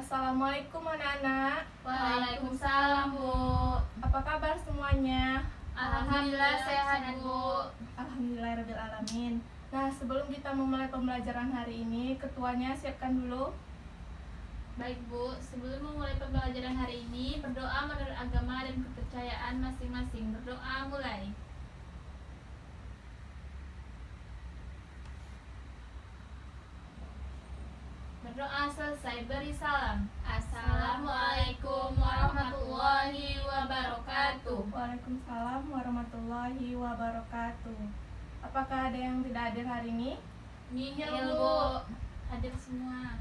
Assalamualaikum anak-anak. Waalaikumsalam, Bu. Apa kabar semuanya? Alhamdulillah sehat, Bu. Alhamdulillahirabbil alamin. Nah, sebelum kita memulai pembelajaran hari ini, ketuanya siapkan dulu. Baik, Bu. Sebelum memulai pembelajaran hari ini, berdoa menurut agama dan kepercayaan masing-masing. Berdoa mulai. Berdoa selesai, beri salam. Assalamualaikum warahmatullahi wabarakatuh. Waalaikumsalam warahmatullahi wabarakatuh. Apakah ada yang tidak hadir hari ini? Nihil, Bu. Hadir semua.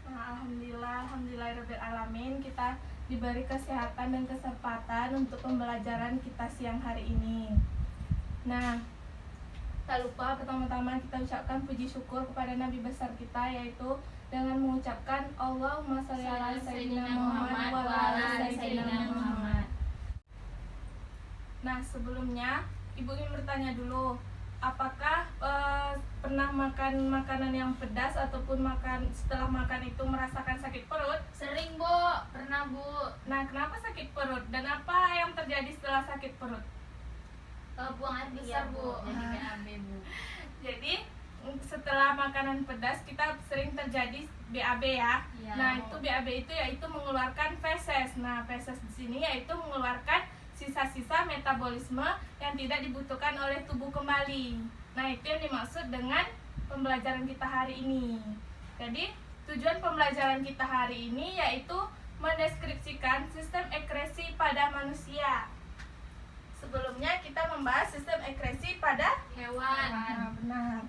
Nah, alhamdulillahirabbil alamin, kita diberi kesehatan dan kesempatan untuk pembelajaran kita siang hari ini. Nah, tak lupa pertama-tama kita ucapkan puji syukur kepada Nabi besar kita, yaitu dengan mengucapkan Allahumma sholli ala sayyidina Muhammad wa ala sayyidina Muhammad. Nah, sebelumnya Ibu ingin bertanya dulu, apakah pernah makan makanan yang pedas ataupun setelah makan itu merasakan sakit perut? Sering, Bu. Pernah, Bu. Nah, kenapa sakit perut dan apa yang terjadi setelah sakit perut? Buang air besar, Bu. Jadi BAB, Bu. Jadi setelah makanan pedas kita sering terjadi BAB ya. Iya. Nah, itu BAB itu yaitu mengeluarkan feses. Nah, feses di sini yaitu mengeluarkan sisa-sisa metabolisme yang tidak dibutuhkan oleh tubuh kembali. Nah, itu yang dimaksud dengan pembelajaran kita hari ini. Jadi, tujuan pembelajaran kita hari ini yaitu mendeskripsikan sistem ekskresi pada manusia. Sebelumnya kita membahas sistem ekskresi pada Hewan. Nah, benar.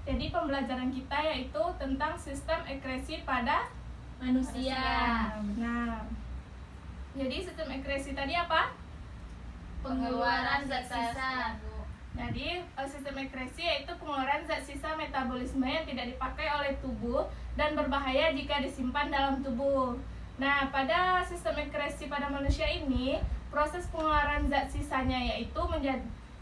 Jadi pembelajaran kita yaitu tentang sistem ekskresi pada Manusia. Nah, benar. Jadi sistem ekskresi tadi apa? Pengeluaran zat sisa, Bu. Jadi sistem ekskresi yaitu pengeluaran zat sisa metabolisme yang tidak dipakai oleh tubuh dan berbahaya jika disimpan dalam tubuh. Nah, pada sistem ekskresi pada manusia ini, proses pengeluaran zat sisanya yaitu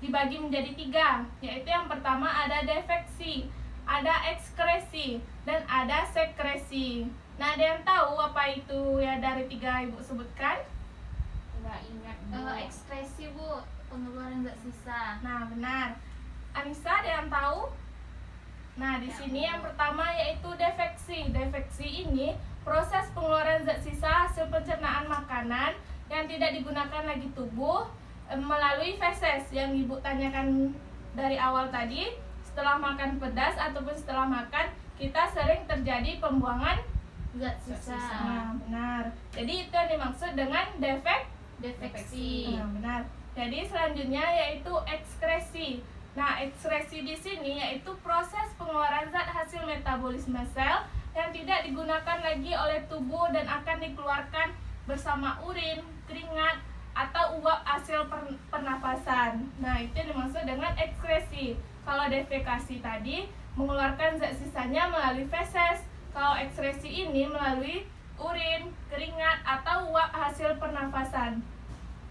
dibagi menjadi 3, yaitu yang pertama ada defeksi, ada ekskresi, dan ada sekresi. Nah, ada yang tahu apa itu ya dari 3 Ibu sebutkan? Enggak ingat, Bu. Ekskresi, Bu. Pengeluaran zat sisa. Nah, benar. Anissa, ada yang tahu? Nah, di sini yang pertama yaitu defeksi. Defeksi ini proses pengeluaran zat sisa hasil pencernaan makanan yang tidak digunakan lagi tubuh melalui feses yang Ibu tanyakan dari awal tadi. Setelah makan pedas ataupun setelah makan, kita sering terjadi pembuangan Zat sisa. Nah, benar. Jadi itu yang dimaksud dengan Defeksi. Nah, benar. Jadi selanjutnya yaitu ekskresi. Nah, ekskresi di sini yaitu proses pengeluaran zat hasil metabolisme sel yang tidak digunakan lagi oleh tubuh dan akan dikeluarkan bersama urin, keringat, atau uap hasil pernafasan. Nah, itu yang dimaksud dengan ekskresi. Kalau defekasi tadi mengeluarkan zat sisanya melalui feses. Kalau ekskresi ini melalui urin, keringat, atau uap hasil pernafasan.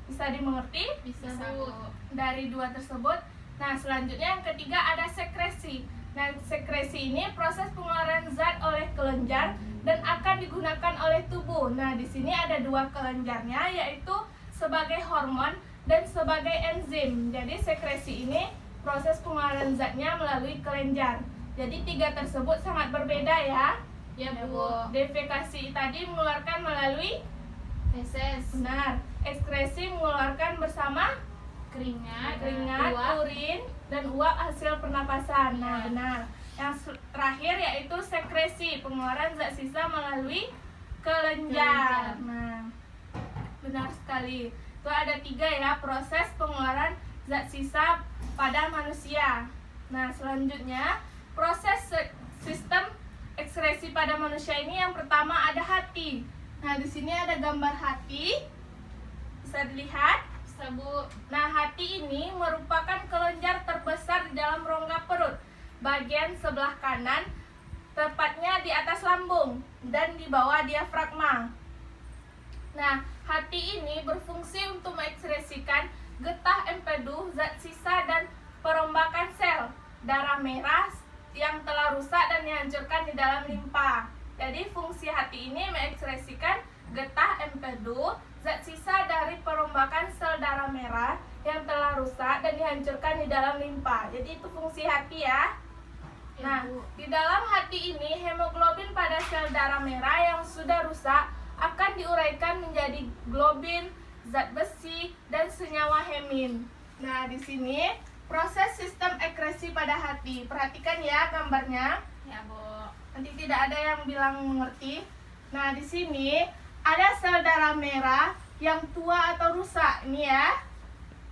Bisa dimengerti? Bisa, Bu. Dari 2 tersebut. Nah, selanjutnya yang ketiga ada sekresi. Nah, sekresi ini proses pengeluaran zat oleh kelenjar dan akan digunakan oleh tubuh. Nah, di sini ada 2 kelenjarnya, yaitu sebagai hormon dan sebagai enzim. Jadi sekresi ini proses pengeluaran zatnya melalui kelenjar. Jadi 3 tersebut sangat berbeda ya. Ya, Bu. Defekasi tadi mengeluarkan melalui Feses. benar. Ekskresi mengeluarkan bersama Keringat. keringat, urin, dan uap hasil pernapasan. Nah, Ya. benar. Yang terakhir yaitu sekresi, pengeluaran zat sisa melalui kelenjar. Nah, benar sekali. Itu ada 3 ya proses pengeluaran zat sisa pada manusia. Nah, selanjutnya proses sistem ekskresi pada manusia ini yang pertama ada hati. Nah, di sini ada gambar hati. Bisa dilihat? Bisa, Bu. Nah, hati ini merupakan kelenjar terbesar di dalam rongga perut, bagian sebelah kanan, tepatnya di atas lambung dan di bawah diafragma. Nah, hati ini berfungsi untuk mengekspresikan getah empedu, zat sisa dan perombakan sel darah merah yang telah rusak dan dihancurkan di dalam limpa. Jadi fungsi hati ini mengekspresikan getah empedu, zat sisa dari perombakan sel darah merah yang telah rusak dan dihancurkan di dalam limpa. Jadi itu fungsi hati ya. Nah, di dalam hati ini hemoglobin pada sel darah merah yang sudah rusak akan diuraikan menjadi globin, zat besi, dan senyawa hemin. Nah, di sini proses sistem ekskresi pada hati. Perhatikan ya gambarnya. Ya, Bu. Nanti tidak ada yang bilang mengerti. Nah, di sini ada sel darah merah yang tua atau rusak. Ini ya.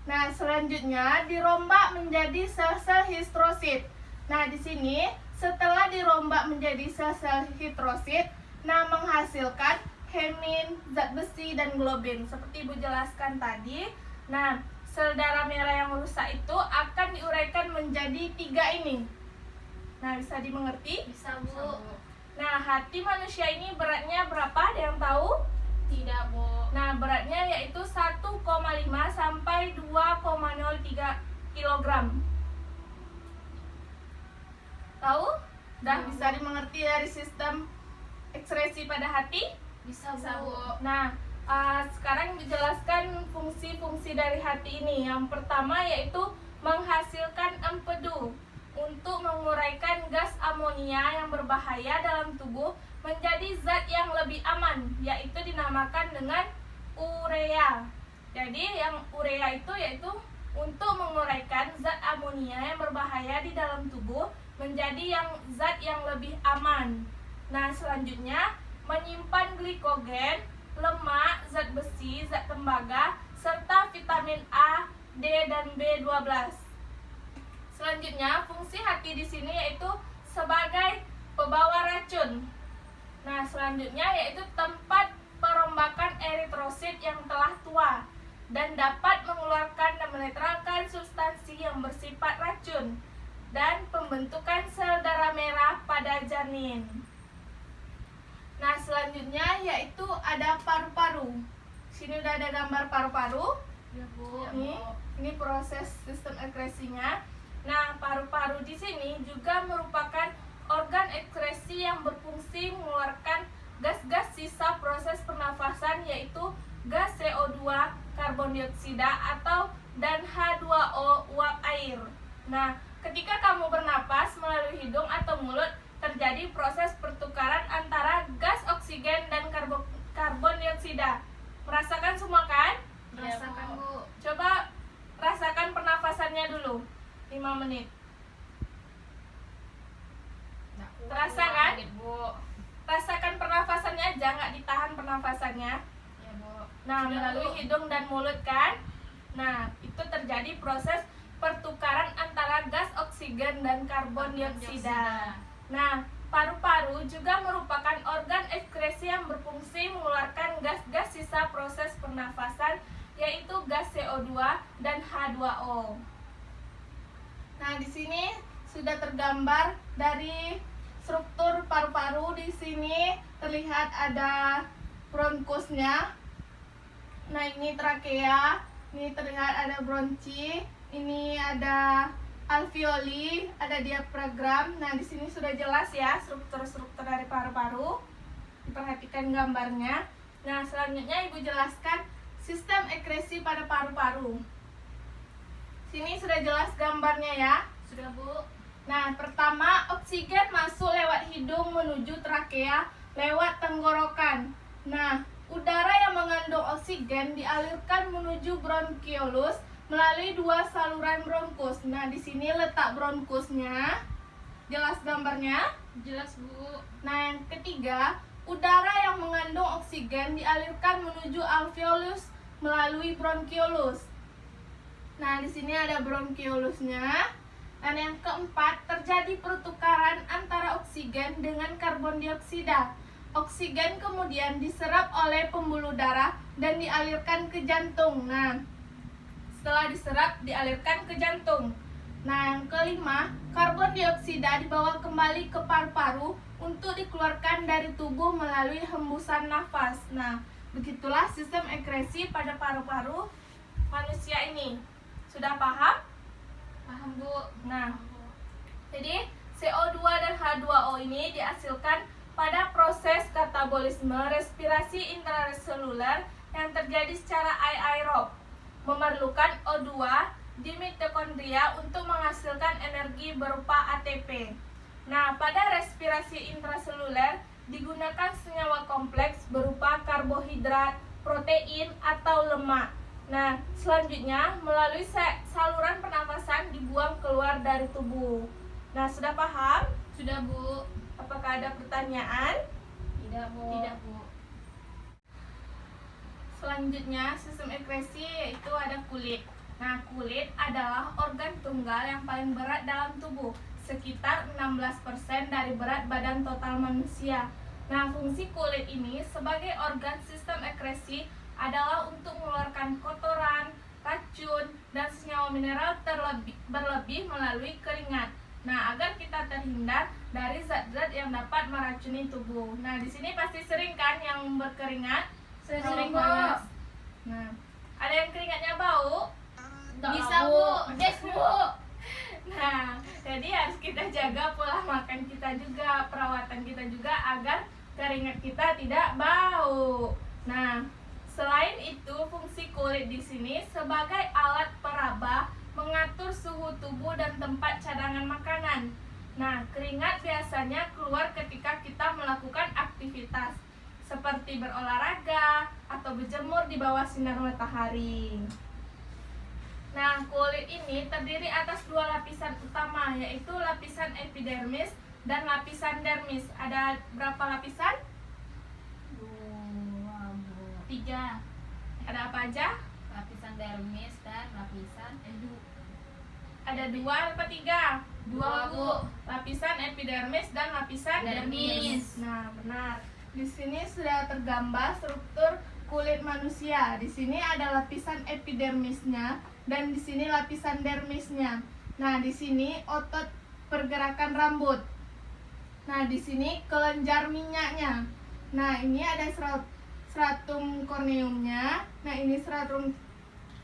Nah, selanjutnya dirombak menjadi sel-sel hidrosit. Nah, di sini setelah dirombak menjadi sel-sel hidrosit, nah menghasilkan hemin, zat besi, dan globin. Seperti Ibu jelaskan tadi. Nah, sel darah merah yang rusak itu akan diuraikan menjadi 3 ini. Nah, bisa dimengerti? Bisa, Bu. Nah, hati manusia ini beratnya berapa? Ada yang tahu? Tidak, Bu. Nah, beratnya yaitu 1,5 sampai 2,03 kg. Tahu? Dah bisa dimengerti dari sistem ekskresi pada hati? Bisa, Bisa, Bu. Nah, sekarang dijelaskan fungsi-fungsi dari hati ini. Yang pertama yaitu menghasilkan empedu untuk menguraikan gas amonia yang berbahaya dalam tubuh menjadi zat yang lebih aman, yaitu dinamakan dengan urea. Jadi yang urea itu yaitu untuk menguraikan zat amonia yang berbahaya di dalam tubuh menjadi zat yang lebih aman. Nah, selanjutnya menyimpan glikogen, lemak, zat besi, zat tembaga, serta vitamin A, D, dan B12. Selanjutnya, fungsi hati di sini yaitu sebagai pembawa racun. Nah, selanjutnya yaitu tempat perombakan eritrosit yang telah tua dan dapat mengeluarkan dan menetralkan substansi yang bersifat racun dan pembentukan sel darah merah pada janin. Nah, selanjutnya yaitu ada paru-paru. Sini udah ada gambar paru-paru. Ya, Bu. Ini proses sistem ekskresinya. Nah, paru-paru di sini juga merupakan organ ekskresi yang berfungsi mengeluarkan gas-gas sisa proses pernafasan yaitu gas CO2, karbon dioksida dan H2O uap air. Nah, ketika kamu bernapas melalui hidung atau mulut, terjadi proses pertukaran antara gas oksigen dan karbon dioksida. Merasakan semua kan? Merasakan, Bu. Coba rasakan pernafasannya dulu 5 menit. Terasa kan? Bu. Rasakan pernafasannya aja, nggak ditahan pernafasannya. Ya, Bu. Nah, Sudah, melalui Bu. hidung dan mulut kan? Nah, itu terjadi proses pertukaran antara gas oksigen dan karbon dioksida. Nah, paru-paru juga merupakan organ ekskresi yang berfungsi mengeluarkan gas-gas sisa proses pernafasan yaitu gas CO2 dan H2O. Nah, di sini sudah tergambar dari struktur paru-paru. Di sini terlihat ada bronkusnya. Nah, ini trakea, ini terlihat ada bronchi, ini ada alveoli, ada diafragma. Nah, di sini sudah jelas ya struktur-struktur dari paru-paru. Diperhatikan gambarnya. Nah, selanjutnya Ibu jelaskan sistem ekskresi pada paru-paru. Sini sudah jelas gambarnya ya. Sudah, Bu. Nah, pertama oksigen masuk lewat hidung menuju trakea lewat tenggorokan. Nah, udara yang mengandung oksigen dialirkan menuju bronkiolus melalui 2 saluran bronkus. Nah, di sini letak bronkusnya. Jelas gambarnya? Jelas, Bu. Nah, yang ketiga, udara yang mengandung oksigen dialirkan menuju alveolus melalui bronkiolus. Nah, di sini ada bronchiolusnya. Dan yang keempat, terjadi pertukaran antara oksigen dengan karbon dioksida. Oksigen kemudian diserap oleh pembuluh darah dan dialirkan ke jantung. Nah, setelah diserap dialirkan ke jantung. Nah, yang kelima, karbon dioksida dibawa kembali ke paru-paru untuk dikeluarkan dari tubuh melalui hembusan nafas. Nah, begitulah sistem ekskresi pada paru-paru manusia ini. Sudah paham? Paham, Bu. Nah, jadi CO2 dan H2O ini dihasilkan pada proses katabolisme respirasi intraseluler yang terjadi secara aerob, memerlukan O2 di mitokondria untuk menghasilkan energi berupa ATP. Nah, pada respirasi intraseluler digunakan senyawa kompleks berupa karbohidrat, protein, atau lemak. Nah, selanjutnya melalui saluran pernafasan dibuang keluar dari tubuh. Nah, sudah paham? Sudah, Bu. Apakah ada pertanyaan? Tidak, Bu. Tidak, Bu. Selanjutnya, sistem ekskresi yaitu ada kulit. Nah, kulit adalah organ tunggal yang paling berat dalam tubuh, sekitar 16% dari berat badan total manusia. Nah, fungsi kulit ini sebagai organ sistem ekskresi adalah untuk mengeluarkan kotoran, racun, dan senyawa mineral berlebih melalui keringat. Nah, agar kita terhindar dari zat-zat yang dapat meracuni tubuh. Nah, di sini pasti sering kan yang berkeringat? Sering, Bu. Panas. Nah, ada yang keringatnya bau? Bisa, Bu. Yes, Bu. Nah, jadi harus kita jaga pola makan kita juga, perawatan kita juga agar keringat kita tidak bau. Nah, selain itu fungsi kulit di sini sebagai alat peraba mengatur suhu tubuh dan tempat cadangan makanan. Nah, keringat biasanya keluar ketika kita melakukan aktivitas seperti berolahraga atau berjemur di bawah sinar matahari. Nah, kulit ini terdiri atas dua lapisan utama, yaitu lapisan epidermis dan lapisan dermis. Ada berapa lapisan? 2, Bu. 3. Ada apa aja? Lapisan dermis dan lapisan Ada 2 apa 3? 2, Bu. Lapisan epidermis dan lapisan Dermis. Nah, benar. Di sini sudah tergambar struktur kulit manusia. Di sini ada lapisan epidermisnya dan di sini lapisan dermisnya. Nah, di sini otot pergerakan rambut. Nah, di sini kelenjar minyaknya. Nah, ini ada stratum corneumnya. Nah, ini stratum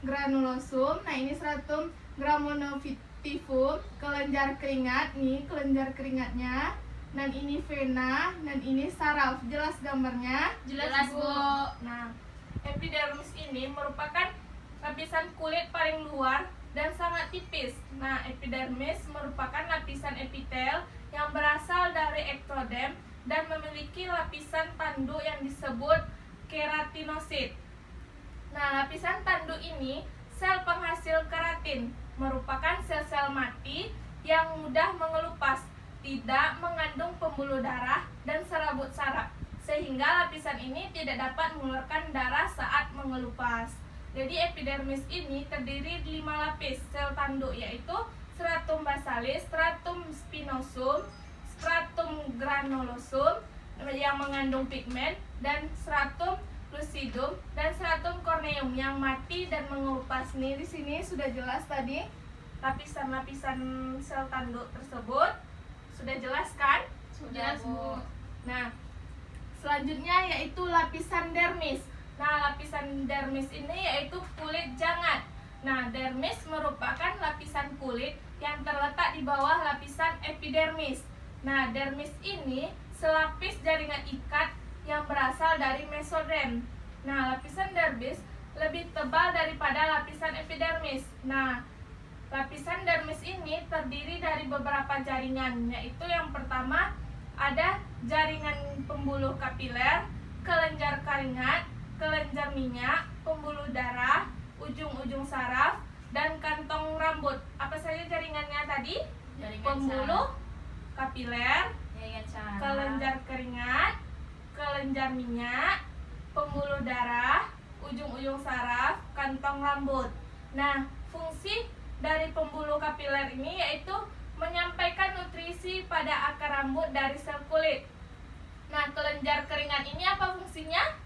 granulosum. Nah, ini stratum granulovitivum, kelenjar keringat. Nih, kelenjar keringatnya. Dan ini vena, dan ini saraf. Jelas gambarnya? Jelas, Bu. Nah, epidermis ini merupakan lapisan kulit paling luar dan sangat tipis. Nah, epidermis merupakan lapisan epitel yang berasal dari ektodem dan memiliki lapisan tanduk yang disebut keratinosit. Nah, lapisan tanduk ini sel penghasil keratin, merupakan sel-sel mati yang mudah mengelupas, tidak mengandung pembuluh darah dan serabut saraf, sehingga lapisan ini tidak dapat mengeluarkan darah saat mengelupas. Jadi epidermis ini terdiri 5 lapis sel tanduk, yaitu stratum basalis, stratum spinosum, stratum granulosum yang mengandung pigmen, dan stratum lucidum dan stratum corneum yang mati dan mengelupas. Nih di sini sudah jelas tadi lapisan-lapisan sel tanduk tersebut. Sudah jelas kan? Sudah, Bu. Nah, selanjutnya yaitu lapisan dermis. Nah, lapisan dermis ini yaitu kulit jangat. Nah, dermis merupakan lapisan kulit yang terletak di bawah lapisan epidermis. Nah, dermis ini selapis jaringan ikat yang berasal dari mesoderm. Nah, lapisan dermis lebih tebal daripada lapisan epidermis. Nah, lapisan dermis ini terdiri dari beberapa jaringan, yaitu yang pertama ada jaringan pembuluh kapiler, kelenjar keringat, kelenjar minyak, pembuluh darah, ujung-ujung saraf, dan kantong rambut. Apa saja jaringannya tadi? Jaringan Pembuluh kapiler, jaringan saraf, kelenjar keringat, kelenjar minyak, pembuluh darah, ujung-ujung saraf, kantong rambut. Nah, fungsi dari pembuluh kapiler ini yaitu menyampaikan nutrisi pada akar rambut dari sel kulit. Nah, kelenjar keringat ini apa fungsinya?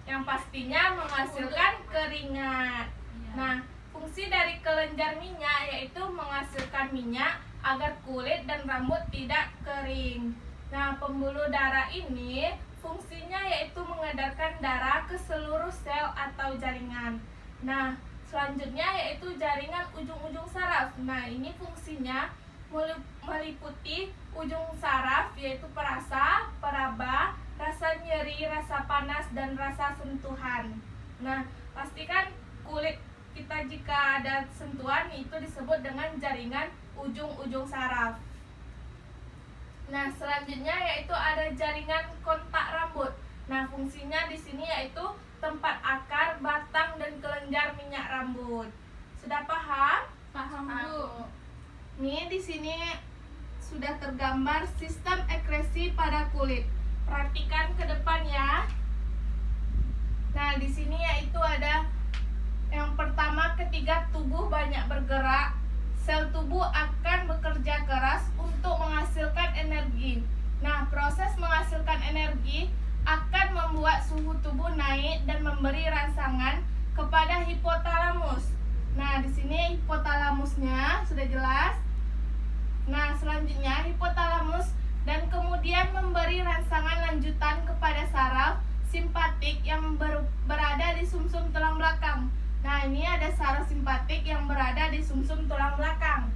yang pastinya menghasilkan keringat. Nah, fungsi dari kelenjar minyak yaitu menghasilkan minyak agar kulit dan rambut tidak kering. Nah, pembuluh darah ini fungsinya yaitu mengedarkan darah ke seluruh sel atau jaringan. Nah, selanjutnya yaitu jaringan ujung-ujung saraf. Nah, ini fungsinya meliputi ujung saraf yaitu perasa, peraba, rasa nyeri, rasa panas, dan rasa sentuhan. Nah, pastikan kulit kita jika ada sentuhan itu disebut dengan jaringan ujung-ujung saraf. Nah, selanjutnya yaitu ada jaringan kontak rambut. Nah, fungsinya di sini yaitu tempat akar, batang, dan kelenjar minyak rambut. Sudah paham? Paham, Bu. Nih di sini sudah tergambar sistem ekskresi pada kulit. Perhatikan ke depan ya. Nah, di sini yaitu ada yang pertama, ketika tubuh banyak bergerak, sel tubuh akan bekerja keras untuk menghasilkan energi. Nah, proses menghasilkan energi akan membuat suhu tubuh naik dan memberi rangsangan kepada hipotalamus. Nah, di sini hipotalamusnya sudah jelas. Nah, selanjutnya hipotalamus dan kemudian memberi rangsangan lanjutan kepada saraf simpatik yang berada di sumsum tulang belakang. Nah, ini ada saraf simpatik yang berada di sumsum tulang belakang.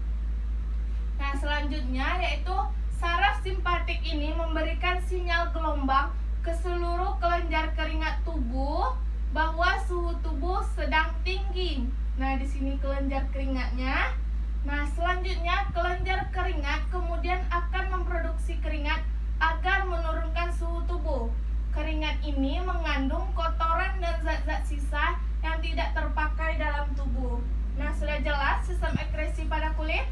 Nah, selanjutnya yaitu saraf simpatik ini memberikan sinyal gelombang ke seluruh kelenjar keringat tubuh bahwa suhu tubuh sedang tinggi. Nah, di sini kelenjar keringatnya. Nah, selanjutnya kelenjar keringat kemudian akan memproduksi keringat agar menurunkan suhu tubuh. Keringat ini mengandung kotoran dan zat-zat sisa yang tidak terpakai dalam tubuh. Nah, sudah jelas sistem ekskresi pada kulit?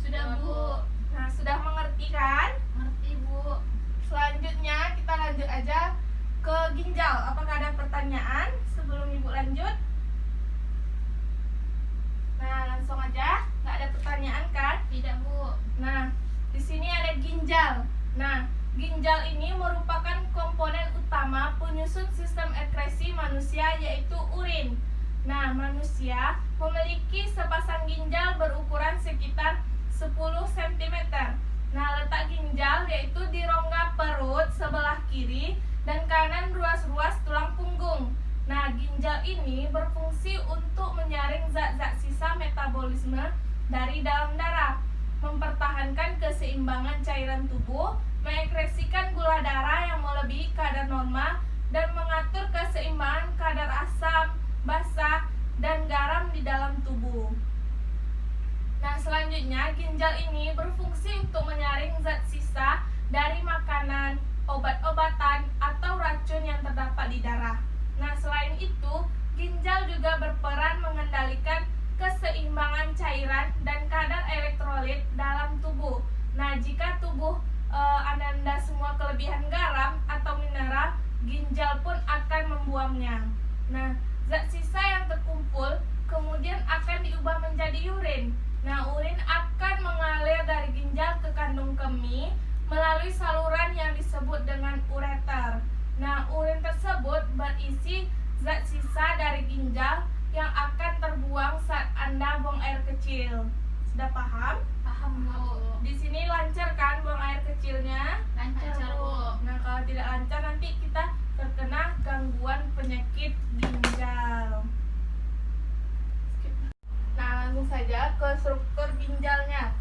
Sudah, Bu. Nah, sudah mengerti kan? Ngerti, Bu. Selanjutnya kita lanjut aja ke ginjal. Apakah ada pertanyaan sebelum Ibu lanjut? Nah, langsung aja. Nggak ada pertanyaan kan? Tidak, Bu. Nah, di sini ada ginjal. Nah, ginjal ini merupakan komponen utama penyusun sistem ekskresi manusia yaitu urin. Nah, manusia memiliki sepasang ginjal berukuran sekitar 10 cm. Nah, letak ginjal yaitu di rongga perut sebelah kiri dan kanan ruas-ruas tulang punggung. Nah, ginjal ini berfungsi untuk menyaring zat-zat sisa metabolisme dari dalam darah, mempertahankan keseimbangan cairan tubuh, mengekskresikan gula darah yang melebihi kadar normal, dan mengatur keseimbangan kadar asam, basa, dan garam di dalam tubuh. Nah, selanjutnya ginjal ini berfungsi untuk menyaring zat sisa dari makanan, obat-obatan, atau racun yang terdapat di darah. Nah, selain itu, ginjal juga berperan mengendalikan keseimbangan cairan dan kadar elektrolit dalam tubuh. Nah, jika tubuh Anda semua kelebihan garam atau mineral, ginjal pun akan membuangnya. Nah, zat sisa yang terkumpul kemudian akan diubah menjadi urin. Nah, urin akan mengalir dari ginjal ke kandung kemih melalui saluran yang disebut dengan ureter. Nah, urin tersebut berisi zat sisa dari ginjal yang akan terbuang saat Anda buang air kecil. Sudah paham? Paham, Bu. Di sini lancar kan buang air kecilnya? Lancar, Bu. Nah, kalau tidak lancar nanti kita terkena gangguan penyakit ginjal. Nah, langsung saja ke struktur ginjalnya.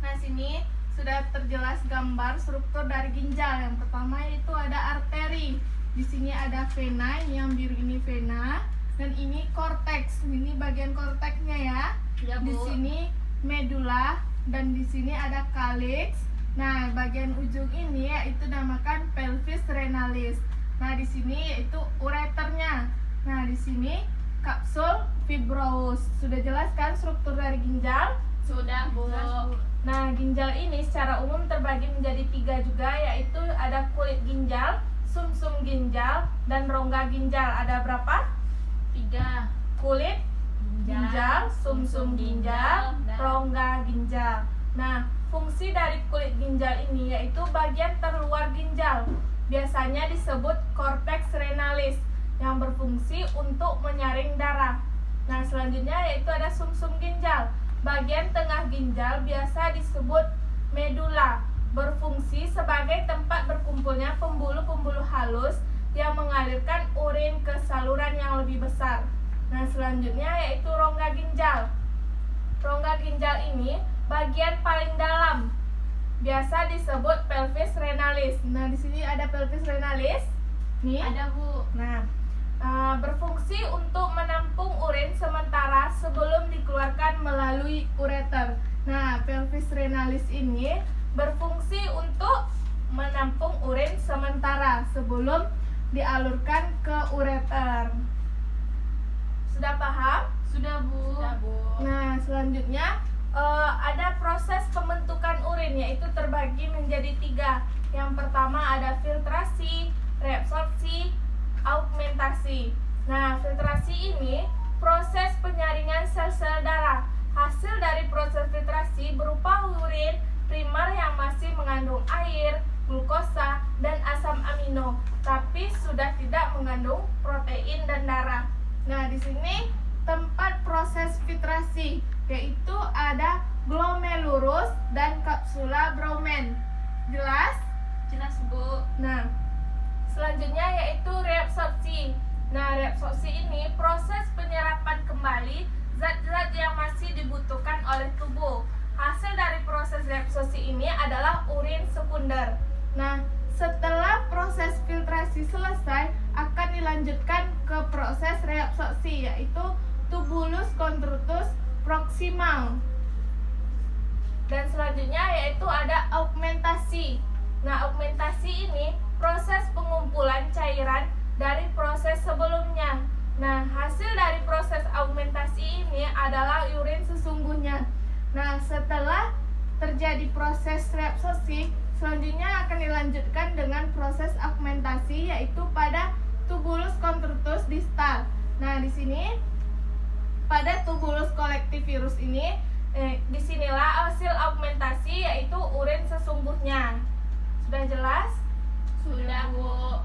Nah, sini sudah terjelas gambar struktur dari ginjal. Yang pertama itu ada arteri. Di sini ada vena, yang biru ini vena, dan ini korteks. Ini bagian korteksnya ya. Ya, Bu. Di sini medula dan di sini ada calyx. Nah, bagian ujung ini yaitu namakan pelvis renalis. Nah, di sini yaitu ureternya. Nah, di sini kapsul fibrous. Sudah jelas kan struktur dari ginjal? Sudah, Bu. Nah, ginjal ini secara umum terbagi menjadi 3 juga, yaitu ada kulit ginjal, sumsum ginjal, dan rongga ginjal. Ada berapa? 3. Kulit ginjal, sumsum ginjal, rongga ginjal. Nah, fungsi dari kulit ginjal ini yaitu bagian terluar ginjal. biasanya disebut cortex renalis yang berfungsi untuk menyaring darah. Nah, selanjutnya yaitu ada sumsum ginjal. Bagian tengah ginjal biasa disebut medula, berfungsi sebagai tempat berkumpulnya pembuluh-pembuluh halus yang mengalirkan urin ke saluran yang lebih besar. Nah, selanjutnya yaitu rongga ginjal. Rongga ginjal ini bagian paling dalam, biasa disebut pelvis renalis. Nah, di sini ada pelvis renalis. Nih. Ada, Bu. Nah, berfungsi untuk menampung urin sementara sebelum dikeluarkan melalui ureter. Nah, pelvis renalis ini berfungsi untuk menampung urin sementara sebelum dialurkan ke ureter. Sudah paham? Sudah, Bu. Nah, selanjutnya ada proses pembentukan urin, yaitu terbagi menjadi 3. Yang pertama ada filtrasi, reabsorpsi, augmentasi. Nah, filtrasi ini proses penyaringan sel-sel darah. Hasil dari proses filtrasi berupa urin primer yang masih mengandung air, glukosa, dan asam amino, tapi sudah tidak mengandung protein dan darah. Nah, di sini tempat proses filtrasi yaitu ada glomerulus dan kapsula Bowman. Jelas? Jelas, Bu. Nah, selanjutnya yaitu reabsorpsi. Nah, reabsorpsi ini proses penyerapan kembali zat-zat yang masih dibutuhkan oleh tubuh. Hasil dari proses reabsorpsi ini adalah urin sekunder. Nah, setelah proses filtrasi selesai, akan dilanjutkan ke proses reabsorpsi, yaitu tubulus contritus proximal. Dan selanjutnya yaitu ada augmentasi. Nah, augmentasi ini proses pengumpulan cairan dari proses sebelumnya. Nah, hasil dari proses augmentasi ini adalah urin sesungguhnya. Nah, setelah terjadi proses reabsorpsi, selanjutnya akan dilanjutkan dengan proses augmentasi, yaitu pada tubulus contritus distal. Nah, di sini pada tubulus colectivirus ini, disinilah hasil augmentasi, yaitu urin sesungguhnya. Sudah jelas? Sudah, Bu.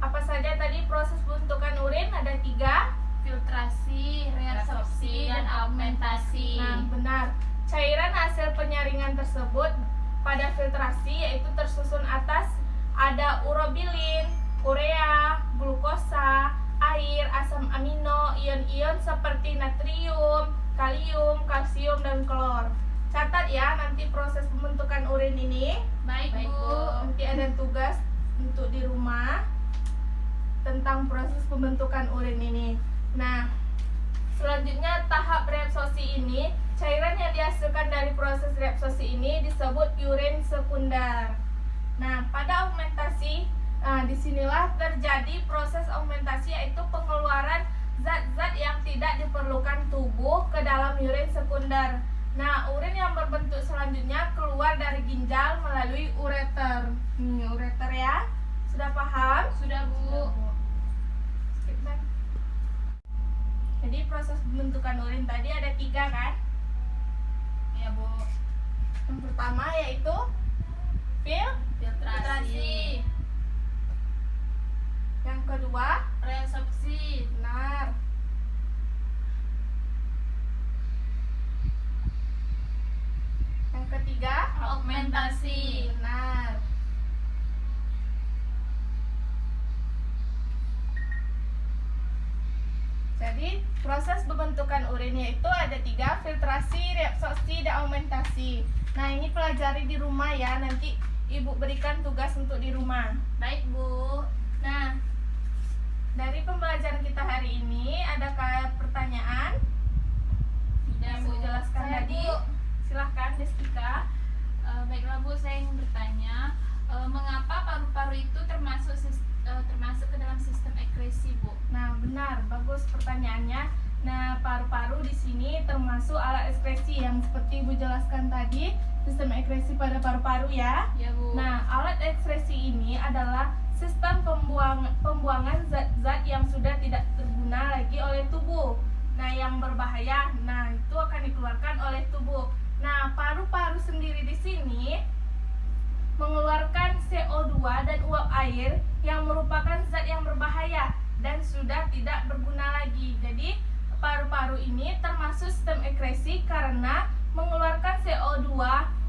Apa saja tadi proses pembentukan urin? Ada 3. Filtrasi, reabsorpsi, dan augmentasi. Nah, benar. Cairan hasil penyaringan tersebut pada filtrasi yaitu tersusun atas ada urobilin, urea, glukosa, air, asam amino, ion-ion seperti natrium, kalium, kalsium, dan klor. Catat ya nanti proses pembentukan urin ini. Baik, Bu. Nanti ada tugas untuk di rumah tentang proses pembentukan urin ini. Nah, selanjutnya tahap reabsorpsi ini, cairan yang dihasilkan dari proses reabsorpsi ini disebut urin sekunder. Nah, pada augmentasi, disinilah terjadi proses augmentasi, yaitu pengeluaran zat-zat yang tidak diperlukan tubuh ke dalam urin sekunder. Nah, urin yang berbentuk selanjutnya keluar dari ginjal melalui ureter. Ureter ya. Sudah paham? Sudah, Bu. Skip, Bang. Jadi proses pembentukan urin tadi ada 3 kan? Ya, Bu. Yang pertama yaitu Filtrasi, yang kedua, reabsorpsi, benar. Yang ketiga, augmentasi. benar. Jadi proses pembentukan urin itu ada 3, filtrasi, reabsorpsi, dan augmentasi. Nah, ini pelajari di rumah ya, nanti Ibu berikan tugas untuk di rumah. Baik, Bu. Nah, dari pembelajaran kita hari ini adakah pertanyaan yang Ibu jelaskan Saya, tadi? Bu. Silahkan Destika. Baiklah, Bu, saya ingin bertanya, mengapa paru-paru itu termasuk ke dalam sistem ekskresi, Bu? Nah, benar, bagus pertanyaannya. Nah, paru-paru di sini termasuk alat ekskresi yang seperti Ibu jelaskan tadi, sistem ekskresi pada paru-paru ya. Ya, Bu. Nah, alat ekskresi ini adalah sistem pembuangan zat-zat yang sudah tidak terguna lagi oleh tubuh. Nah, yang berbahaya, nah itu akan dikeluarkan oleh tubuh. Nah, paru-paru sendiri di sini mengeluarkan CO2 dan uap air yang merupakan zat yang berbahaya dan sudah tidak berguna lagi. Jadi paru-paru ini termasuk sistem ekskresi karena mengeluarkan CO2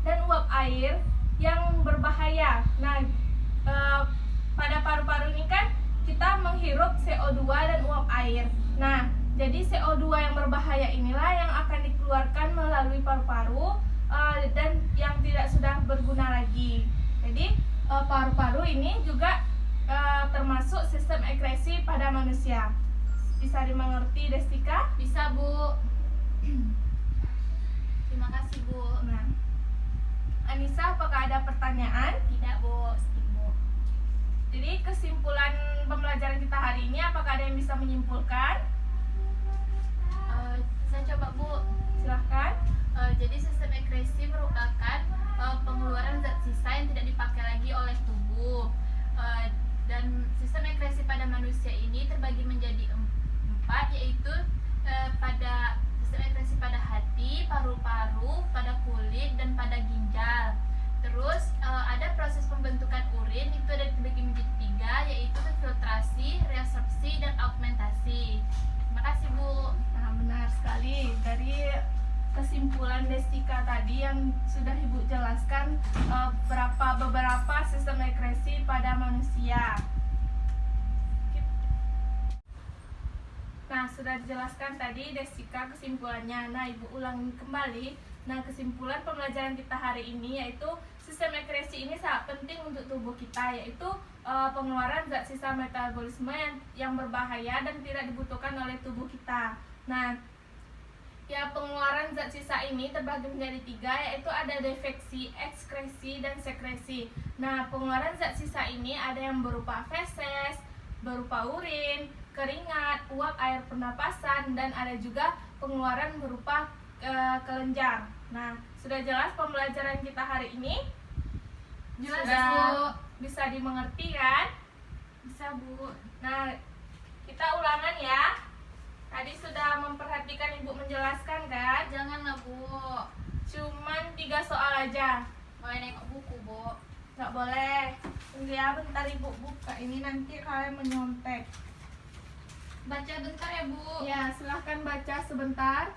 dan uap air yang berbahaya. Nah, pada paru-paru ini kan kita menghirup CO2 dan uap air. Nah, jadi CO2 yang berbahaya inilah yang akan dikeluarkan melalui paru-paru dan yang tidak sudah berguna lagi. Jadi paru-paru ini juga termasuk sistem ekskresi pada manusia. Bisa dimengerti, Destika? Bisa, Bu. Terima kasih, Bu. Nah, Anissa, apakah ada pertanyaan? Tidak, Bu. Skip, Bu. Jadi kesimpulan pembelajaran kita hari ini, apakah ada yang bisa menyimpulkan? Saya coba, Bu. Silahkan. Jadi sistem ekskresi merupakan pengeluaran zat sisa yang tidak dipakai lagi oleh tubuh. Dan sistem ekskresi pada manusia ini terbagi menjadi 4, yaitu pada sistem ekskresi pada hati, paru-paru, pada kulit, dan pada ginjal. Terus ada proses pembentukan urin, itu ada dibagi menjadi 3, yaitu filtrasi, reabsorpsi, dan augmentasi. Terima kasih, Bu. Nah, benar sekali. Dari kesimpulan Destika tadi yang sudah Ibu jelaskan beberapa sistem ekskresi pada manusia. Nah, sudah dijelaskan tadi Destika kesimpulannya. Nah, Ibu ulangi kembali. Nah, kesimpulan pembelajaran kita hari ini yaitu sistem ekskresi ini sangat penting untuk tubuh kita, yaitu pengeluaran zat sisa metabolisme yang berbahaya dan tidak dibutuhkan oleh tubuh kita. Nah, ya, pengeluaran zat sisa ini terbagi menjadi 3, yaitu ada defeksi, ekskresi, dan sekresi. Nah, pengeluaran zat sisa ini ada yang berupa feses, berupa urin, keringat, uap air pernapasan, dan ada juga pengeluaran berupa kelenjar. Nah, sudah jelas pembelajaran kita hari ini? Jelas, Sudah Bu. bisa dimengerti kan? Bisa, Bu. Nah, kita ulangan ya. Tadi sudah memperhatikan Ibu menjelaskan kan? Janganlah, Bu. Cuman 3 soal aja. Boleh nengok buku, Bu. Nggak boleh. Tunggu ya, bentar Ibu buka. Ini nanti kalian menyontek. Baca bentar ya, Bu. Ya, silahkan baca sebentar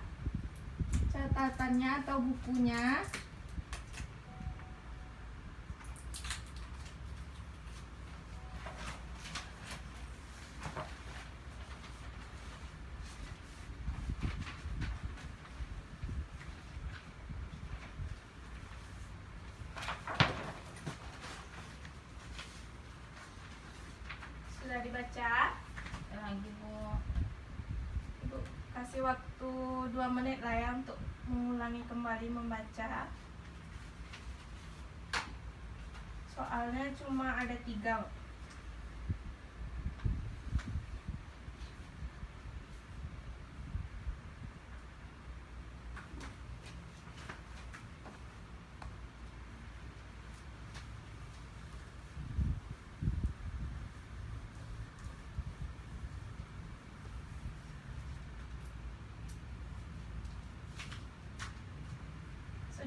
catatannya atau bukunya. Sudah dibaca? Lagi, Bu. Ibu kasih waktu 2 menit lah ya untuk mengulangi kembali membaca. Soalnya cuma ada 3.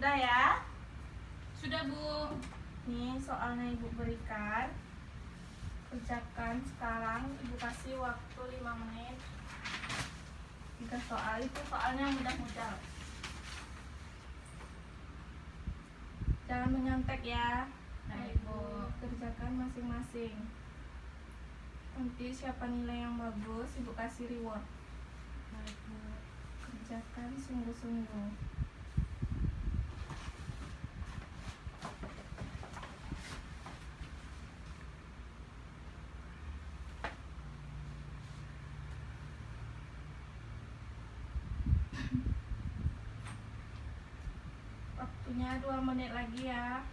Sudah ya? Sudah, Bu. Nih soalnya Ibu berikan. Kerjakan sekarang. Ibu kasih waktu 5 menit. 3 soal itu soalnya mudah-mudah. Jangan menyontek ya. Baik, Bu. Kerjakan masing-masing. Nanti siapa nilai yang bagus Ibu kasih reward. Baik, Bu. Kerjakan sungguh-sungguh. Waktunya 2 menit lagi ya.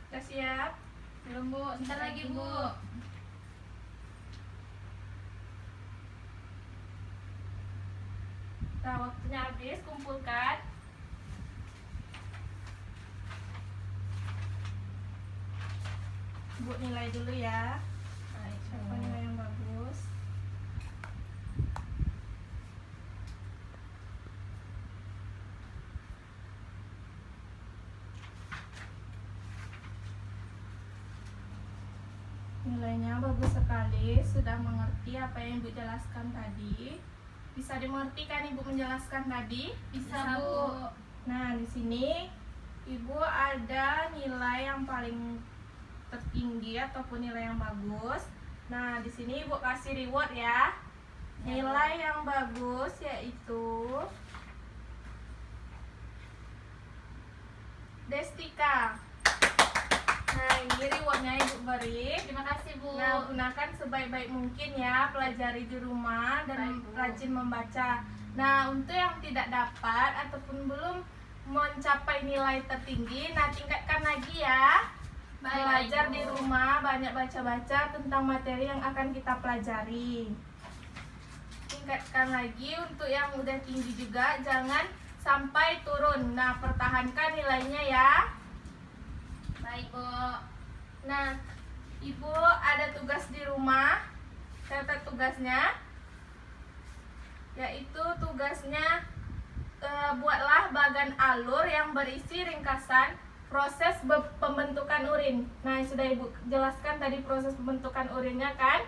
Sudah siap? Belum, Bu. Bentar lagi, Bu. Nah, waktunya habis, kumpulkan. Ibu nilai dulu ya. Baik, Siapa nilai yang bagus? Nilainya bagus sekali, sudah mengerti apa yang Ibu jelaskan tadi. Bisa dimengerti kan Ibu menjelaskan tadi? Bisa, Bu. Nah, di sini Ibu ada nilai yang paling tertinggi ataupun nilai yang bagus. Nah, di sini Ibu kasih reward ya. Nilai yang bagus yaitu Destika. Nah, ini rewardnya Ibu beri. Terima kasih, Bu. Nah, gunakan sebaik-baik mungkin ya, pelajari di rumah dan Baik, Bu. rajin membaca. Nah, untuk yang tidak dapat ataupun belum mencapai nilai tertinggi, nah tingkatkan lagi ya. Baik, Belajar Bu. di rumah, banyak baca-baca tentang materi yang akan kita pelajari. Tingkatkan lagi untuk yang udah tinggi juga, jangan sampai turun. Nah, pertahankan nilainya ya. Baik, Bu. Nah, Ibu ada tugas di rumah. Catat tugasnya. Yaitu tugasnya buatlah bagan alur yang berisi ringkasan proses pembentukan urin. Nah, sudah Ibu jelaskan tadi proses pembentukan urinnya kan?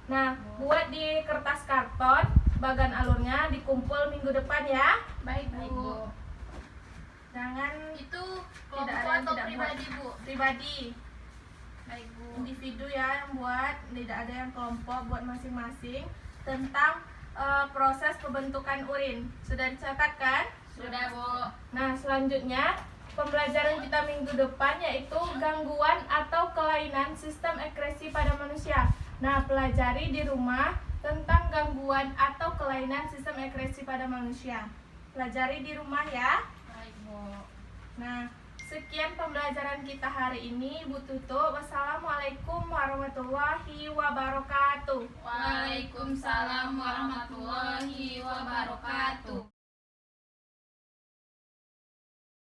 Nah, buat di kertas karton bagan alurnya, dikumpul minggu depan ya. Baik, Baik, Bu. Bu. Jangan Itu Tidak kelompok ada yang atau tidak pribadi, Bu? pribadi. Baik, Bu. Individu ya yang buat, tidak ada yang kelompok, buat masing-masing tentang proses pembentukan urin. Sudah dicatat kan? Sudah, Bu. Nah, selanjutnya pembelajaran kita minggu depan yaitu gangguan atau kelainan sistem ekskresi pada manusia. Nah, pelajari di rumah tentang gangguan atau kelainan sistem ekskresi pada manusia. Pelajari di rumah ya. Baik, Bu. Nah, sekian pembelajaran kita hari ini. Ibu tutup. Wassalamualaikum warahmatullahi wabarakatuh. Waalaikumsalam warahmatullahi wabarakatuh.